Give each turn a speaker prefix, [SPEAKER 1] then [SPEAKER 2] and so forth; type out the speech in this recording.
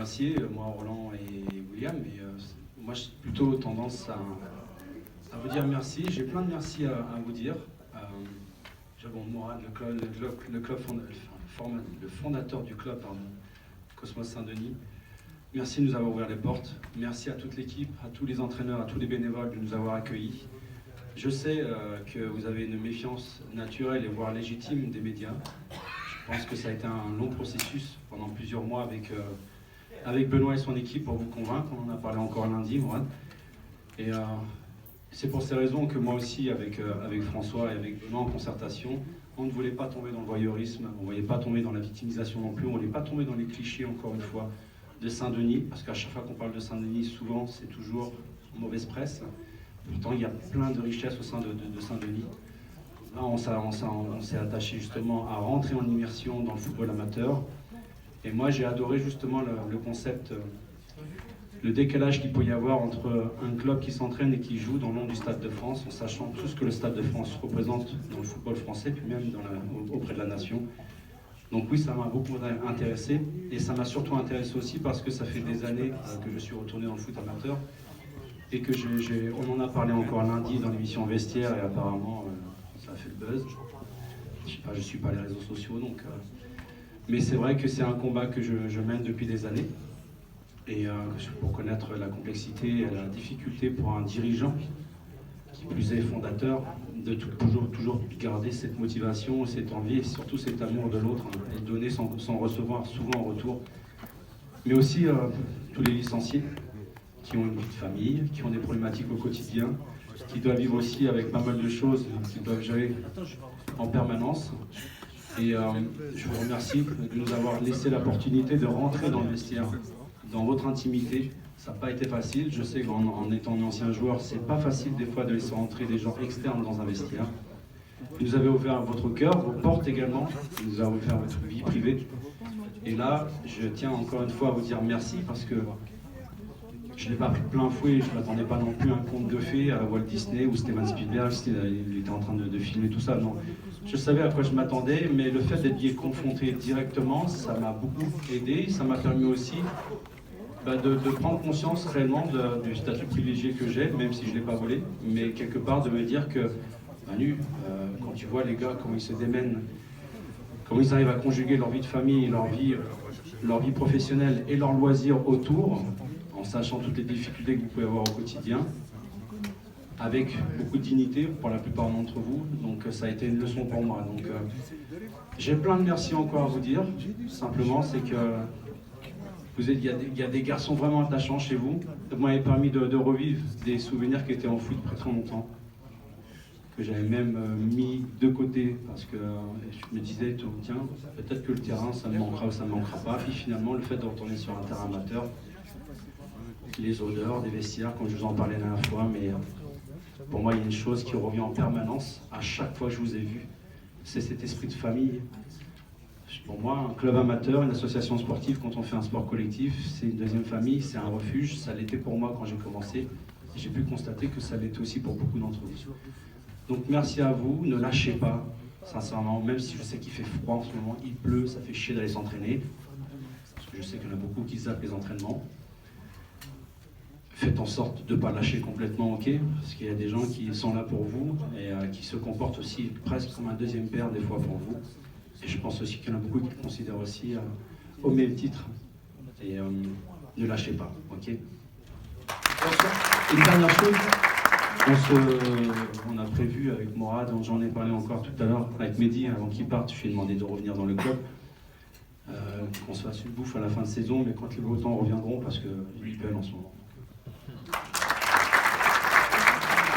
[SPEAKER 1] remercier, moi, Roland et William, mais moi j'ai plutôt tendance à vous dire merci. J'ai plein de merci à vous dire. Bon, Mourad, le fondateur du club, Cosmos Saint-Denis. Merci de nous avoir ouvert les portes. Merci à toute l'équipe, à tous les entraîneurs, à tous les bénévoles de nous avoir accueillis. Je sais que vous avez une méfiance naturelle et voire légitime des médias. Je pense que ça a été un long processus pendant plusieurs mois avec Benoît et son équipe pour vous convaincre. On en a parlé encore lundi, Mourad. Et c'est pour ces raisons que moi aussi, avec François et avec Benoît en concertation, on ne voulait pas tomber dans le voyeurisme, on ne voulait pas tomber dans la victimisation non plus, on ne voulait pas tomber dans les clichés, encore une fois, de Saint-Denis, parce qu'à chaque fois qu'on parle de Saint-Denis, souvent c'est toujours mauvaise presse. Pourtant, il y a plein de richesses au sein de Saint-Denis. Là, on s'est attaché justement à rentrer en immersion dans le football amateur. Et moi, j'ai adoré justement le concept, le décalage qu'il peut y avoir entre un club qui s'entraîne et qui joue dans le nom du Stade de France, en sachant tout ce que le Stade de France représente dans le football français, puis même auprès de la nation. Donc oui, ça m'a beaucoup intéressé, et ça m'a surtout intéressé aussi parce que ça fait des années que je suis retourné dans le foot amateur, et que on en a parlé encore lundi dans l'émission Vestiaire, et apparemment ça a fait le buzz. Je sais pas, je suis pas les réseaux sociaux, donc... mais c'est vrai que c'est un combat que je mène depuis des années. Et pour connaître la complexité et la difficulté pour un dirigeant, qui plus est fondateur, de toujours garder cette motivation, cette envie et surtout cet amour de l'autre, et donner sans recevoir souvent en retour. Mais aussi tous les licenciés qui ont une vie de famille, qui ont des problématiques au quotidien, qui doivent vivre aussi avec pas mal de choses qu'ils doivent gérer en permanence. Et je vous remercie de nous avoir laissé l'opportunité de rentrer dans le vestiaire, dans votre intimité. Ça n'a pas été facile. Je sais qu'en étant un ancien joueur, c'est pas facile des fois de laisser rentrer des gens externes dans un vestiaire. Vous nous avez ouvert votre cœur, vos portes également. Vous nous avez ouvert votre vie privée. Et là, je tiens encore une fois à vous dire merci parce que je n'ai pas pris plein fouet. Je ne m'attendais pas non plus à un conte de fées à Walt Disney ou Steven Spielberg. Il était en train de filmer tout ça. Non. Je savais à quoi je m'attendais, mais le fait d'être confronté directement, ça m'a beaucoup aidé. Ça m'a permis aussi de prendre conscience réellement du statut privilégié que j'ai, même si je ne l'ai pas volé, mais quelque part de me dire que, Manu, quand tu vois les gars, comment ils se démènent, comment ils arrivent à conjuguer leur vie de famille, leur vie professionnelle et leurs loisirs autour, en sachant toutes les difficultés que vous pouvez avoir au quotidien, avec beaucoup de dignité pour la plupart d'entre vous, donc ça a été une leçon pour moi. Donc j'ai plein de merci encore à vous dire, simplement c'est que il y a des garçons vraiment attachants chez vous. Vous m'avez permis de revivre des souvenirs qui étaient enfouis depuis très longtemps, que j'avais même mis de côté, parce que je me disais, tiens, peut-être que le terrain, ça me manquera ou ça ne me manquera pas. Puis finalement, le fait de retourner sur un terrain amateur, les odeurs des vestiaires, comme je vous en parlais la dernière fois, mais pour moi, il y a une chose qui revient en permanence, à chaque fois que je vous ai vu, c'est cet esprit de famille. Pour moi, un club amateur, une association sportive, quand on fait un sport collectif, c'est une deuxième famille, c'est un refuge. Ça l'était pour moi quand j'ai commencé. Et j'ai pu constater que ça l'était aussi pour beaucoup d'entre vous. Donc merci à vous, ne lâchez pas, sincèrement, même si je sais qu'il fait froid en ce moment, il pleut, ça fait chier d'aller s'entraîner. Parce que je sais qu'il y en a beaucoup qui zappent les entraînements. Faites en sorte de ne pas lâcher complètement, ok, parce qu'il y a des gens qui sont là pour vous et qui se comportent aussi presque comme un deuxième père des fois pour vous. Et je pense aussi qu'il y en a beaucoup qui le considèrent aussi au même titre. Et ne lâchez pas, ok. Une dernière chose, on a prévu avec Mourad, j'en ai parlé encore tout à l'heure, avec Mehdi, avant qu'il parte, je lui ai demandé de revenir dans le club. Qu'on se fasse une bouffe à la fin de saison, mais quand les beaux temps reviendront, parce qu'il pèle en ce moment.